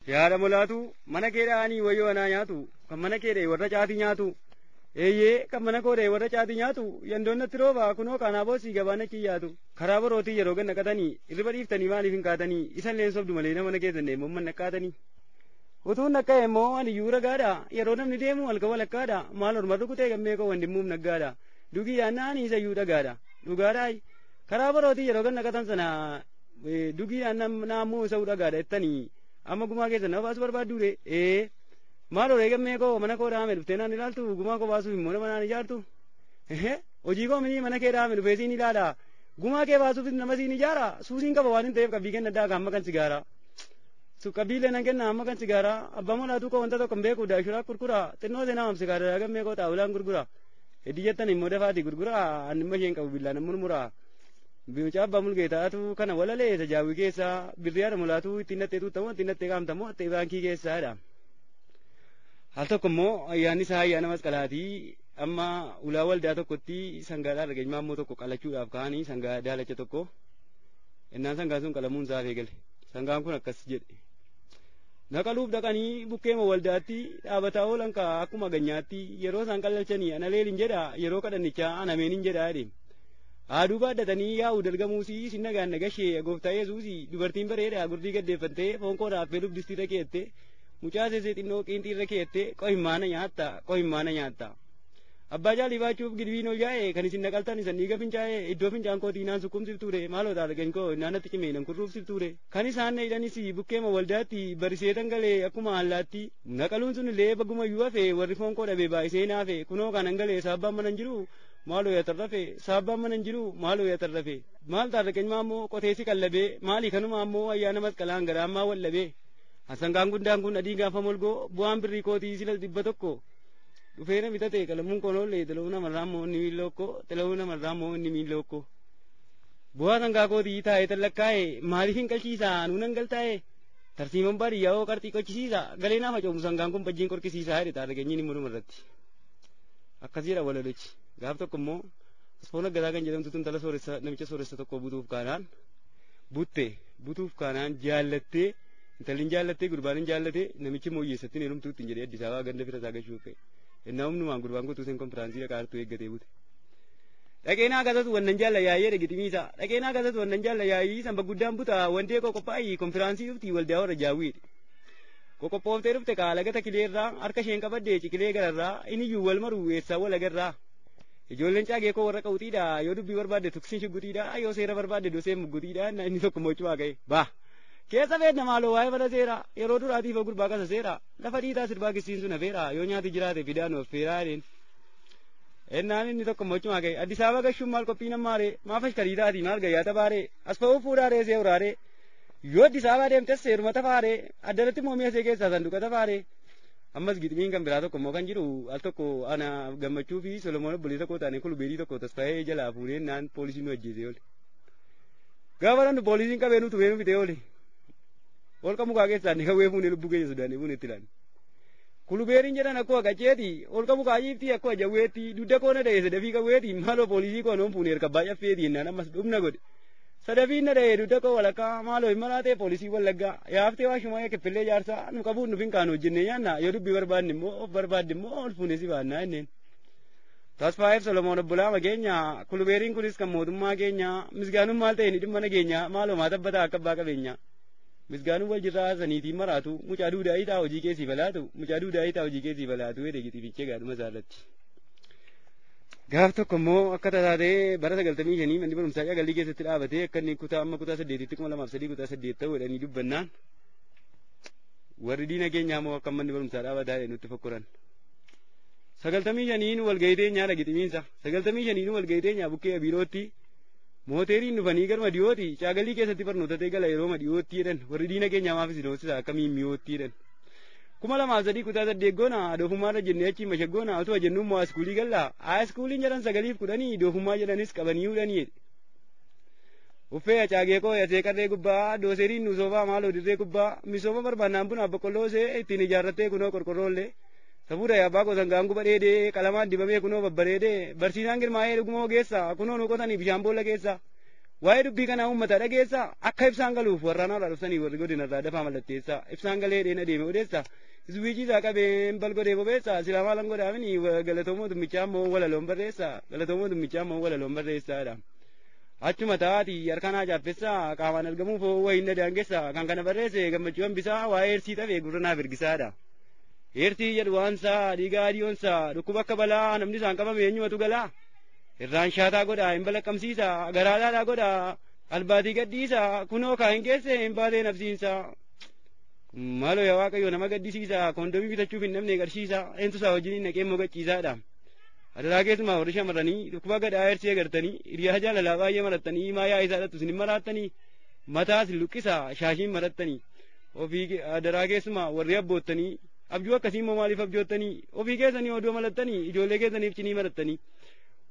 Yaada mulaatu mana kee dha'anii wayyoo anaa nyaatu kan mana kee dha'e warra caatii nyaatu eeyyee kan mana koo dha'e warra caatii nyaatu yandoon natti rooba kunoo kanaa boosii gabaan achi yaatu karaa borootii yeroo ganna qatanii irriba dhiiftanii maaliif hin kaatanii isan leen sobdu malee nama na keessan deemuu man nakkaatanii utuun nakka immoo ani iyyuu ragaadha yeroo namni deemu halka walakkaadha maal orma rukutee gammee koo wandimmuuf naggaadha dugii yaannaan isa iyyuu dhagaadha dhugaadhaa karaa borootii yeroo ganna qatan sana dugii naammoo isa dhagaadha jettanii amma gumaa keessan na baasu barbaadduure maal oree gammee koo mana koo dhaame dhuftee naan ilaaltu gumaa koo baasuuf immoo nama naan ijaartu hojii koo minii mana kee dhaame dhufee siin ilaala gumaa kee baasuuf nama siin ijaara suusiin qaba waan hin ta'eef qabbii kenna daaga amma kan sigaara qabbiilee nan kenna amma kan sigaara abbaa molaatuu koo wanta tokko hin beeku daashuraa gurgura xinnoo seenaa mam sigaara gammee koo xaawilaan gurgura heddii jettan immoo dafaati gurgura annimma isheen qabu billaan murmuraa Bimucaa abbaa mulgeetaatu kana walalee tajaawii keessaa birriyaadha mulaatuu ittiin dhattee tuuttamoo ittiin dhattee qaamtamoo dhattee baankii keessaadha. Haal tokko immoo ayyaanni isaa ayyaana masqalaatii amma ulaa waldaa tokkotti sangaadhaa argeenyaa immoo tokko qalachuudhaaf ka'anii sangaa daalacha tokko innaan sangaan sun qalamuun isaa eegale sangaan kun akkas jedhe. Naqaluuf dhaqanii bukkeema waldaatti dhaabataa oolan ka'a akkuma ganyaatti yeroo isaan qalalchanii ana leelin jedha yeroo kadhannichaa ana meenin jedha adeema. Haaduu baadhatanii yaa'u dalgamuusii sinna gaanna gashee gooftaa yesuusii dubartiin bareedaa gurdii gaddeeffattee foon koo dhaaffee lubdistii irra keettee mucaa seesee xinnoo qiinxii irra keettee qohimmaana nyaatta abbaa jaalii baachuuf gidbiin ol yaa'e kan isin naqaltan isan dhiiga fincaa'e iddoo fincaan kootii naan sukkumsiftuure maaloo taargany koo naannatti cimee nan kurruufsiftuure kan isaan hidhanis bukkeema waldaatti barisee tangalee akkuma allaatti naqaluun sun illee bagumayyuu hafe warri foon koo dhabee baay'isee naafe kunoo kan hangalee saabbaan manan jiru maaloo yatarrafe saabbaan manan jiru maaloo yatarrafe maal taarraqeenyaa immoo qoteessi qallabee maalii kanuma ammoo ayyaana masqalaan garaa ammaa wallabee hasangaan gundaan kun adii gaafa molgoo bu'aan birrii kootii sila 100 dhufeera bitate qalamuun konoollee tala'uu namarraa immoo inni miillookko tala'uu namarraa immoo inni miillookko bu'aa sangaa kootii taa'ee tallakkaa'e maaliif hin qalchiisaa nuunan galtaa'e tarsiiman baadiyyaa oo qarxii qochisiisa galee naaf hacoomu sangaan kun bajjiin qorkisiisaa jedhe taarraqeenyiin immoo dhumarratti akkas jedha walalochi. Gaaf tokko immoo asfoon aggataa kan jedhamtu tun tala sooressa namicha sooressa tokko butuuf kaanaan jaallattee intalliin jaallattee gurbaanin jaallattee namichi mooyyeessatti neerumtuu ittiin jedhee Addis Ababaa ganda fira isaa gashuuf ka'e ennaa humnumaan gurbaan kootuu seen konfiraansii dhaqaartuu eeggatee bute. Dhaqeenaa gasatu wannan jaalla yaayee dhagitimiisa dhaqeenaa gasatu wannan jaalla yaayii sanba guddaan buta wandee koo qophaa'ii konfiraansii dhuftii waldaa warra jaawwiidhe. Qoqophooftee dhufte kaalagata kileerraa harka isheen qabaddee ciqilee gararraa iniyyuu wal maruu eessaa wal agarraa. Ijoolleen caagee koo warra qawxiidha yoo dubbii barbaadde tuksiin shugguxiidha yoo seera barbaadde doseen muggutiidha inni tokko mochuu waaqaye baa keessa beedna maaloo waa'ee bara seera yeroo duraatiif gurbaa kasa seera lafa dhiitaa sirbaa kisiin sun hafeera yoo nyaati jiraate fidaan of feeraadheen ennaan inni tokko mochuu waaqaye Addis Ababaa gashuun maal qophii nammaaree maafash kariitaati maal gayyaata baaree as fa'uu fuudhaaree see uraaree yoo Addis Ababaa deemtes seeruma tafaaree addalatti moomii asee keessaa sanduuqa tafaaree ammas giximiin kan biraa tokko immoo kan jiru al tokko ana gammachuu fi Solomoon obboleessa koo taane kulubeerii tokko tasfaa'ee jalaa fuudhee naan poolisiin nu ajjeesee oole. Gaafa dhandu poolisiin qabee nu tumee nu fitee oole. Holqa mukaa keessaan kawwee fuunee lubbuu keenya sodaanee fuunee itti ilaali. Kulubeeriin jedhan akkuma qaceeti holqa mukaa jiiftii akkuma jawweetti dudda koona da'eessa dafii qawweeti maaloo poolisii koo noon fuunee erga baay'affeeti jennaan ammas dhumna godhe. Sadafiin na da'ee dudda koo walakkaa maaloo hin maraatee poolisii wallaggaa yaaftee waa shumaa keppillee jaarsaa nu qabuun nuuf hin kaanu hojjennee nyaanna yoo dubbii barbaadne immoo of barbaadde immoo ol fuunee si baannaa jenneen. Tasfaa'eef Solomoon obbolaama keenya kulubeeriin kunis kan mootummaa keenya misgaanuun maal ta'e ni dhimma nageenya maaloo maa tabbataa akka abbaa qabeenya. Misgaanuun wal jirraa saniitiin maraatu mucaa duudaa hiitaa hojii keessii balaatu mucaa duudaa hiitaa hojii keessii balaatu jedhe giximichee gaadhuma isaarratti. Gaaf tokko immoo akka tasaatee bara 95 manni barumsaa Caagalii keessatti dhaabatee akka inni kutaa amma kutaa 8tti 2003 kutaa 8 ta'uu jedhanii dubbannaan warri diina keenyaa immoo akka manni barumsaa dhaabataa nutti fokkoran. 95 walgahitee nyaara giximiinsa 95 walgahitee nyaa bukkee biirootti mooteeriin dhufanii garma dhiyooti Caagalii keessatti barnootatee gala yeroo madhiyootti jedhan warri diina keenyaa maafis hinoosisa akka miimmiyooti jedhan. 2003 kutaa 8 goona doofumaarra jennee achi mashaggoona otoo jennu immoo askuulii galla askuuliin jedhan 910 doofummaa jedhanis qabanii hudhanii jedhe. Uffee acaagee koo yasee qarree gubbaa dooseriin nu soofaa maaloo dirree gubbaa misooma barbaannaan buna boqqolloo see ittiin ijaarrattee kunoo qorqorroollee safuudha yabbaa koo sangaan guba dheedee qalamaan dibamee kunoo babbareedee barsiisaan girmaa'ee dhuguma ogeessa kunoo nu qotanii bishaan boolla keessa waa'ee dubbii kanaa uummata dhageessa akka ibsaan galuuf warraanarraa dhuftanii warri godinarraa dafaa mallatteessa ibsaan galee dheena deeme odeessa iswiichiisaa qabeen bal godhee bobeessa silaa maalan godhaamini galatoomoo dummichaa immoo walaloon barreessa galatoomoo dummichaa immoo walaloon barreessaadha. Achuma taati harkanaa jaaffessaa qaamaan argamuuf wayiin daangeessa kan kana barreesse gammachuu hambisaa waa'ee eersii xafee gurranaaf ergisaadha. Eertii jedhu waansaa dhiigaa adiyoonsaa dhukkuba akka balaa namni isaan qabame eenyumatu galaa. Irraan shaataa godhaa hin balaqqamsiisa garaadhaadhaa godhaa albaatii gadhiisa kunoo kaa hin geesse hin baatee nafsiinsa. Maaloo yaa Waaqayyo nama gaddisiisa kondomii bitachuuf hin namne qarshiisa eentusaa wajjin naqee immoo gachiisaadha. Adaraa keessumaa warri shamarranii dhukkuba gadhaa eersii agartanii hiriyaa jaalalaa baay'ee marattanii maayaa isaa dhattu isin hin maraattanii mataas luqqisa shaashiin marattanii ofii adaraa keessumaa warri abboottanii abjuu akkasii immoo maaliif abjoottanii ofii keessanii oduu malattanii ijoollee keessaniif cinii marattanii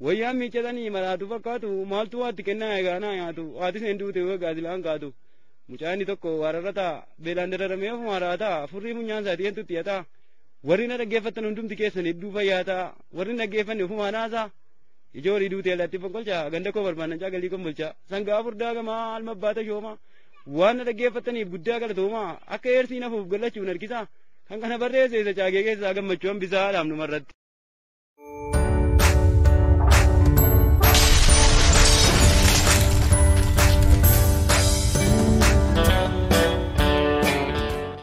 wayyaan miiccatanii maraatu fakkaatu maaltu waatti kennaa eegaanaa nyaatu haati seen duute gaasilaan kaatu mucaan tokko waararrataa beelaan dararamee ofuma raataa furrii funyaan isaatii hentutti hiyataa warri na dhaggeeffatan hundumti keessan hedduu fayyaataa warri dhaggeeffanne ofumaa naasaa ijoorii duute alatti fonqolcha ganda koo barbaannachaa galii kombolcha sangaa furdaa gamaa alma abbaata shooma waan na dhaggeeffataniif guddaa galatoomaa akka eersii nafuuf gallachuun harkisaa kan kana barreesse isa caagee keessaa gammachuu hambisaa dhaamnumarratti.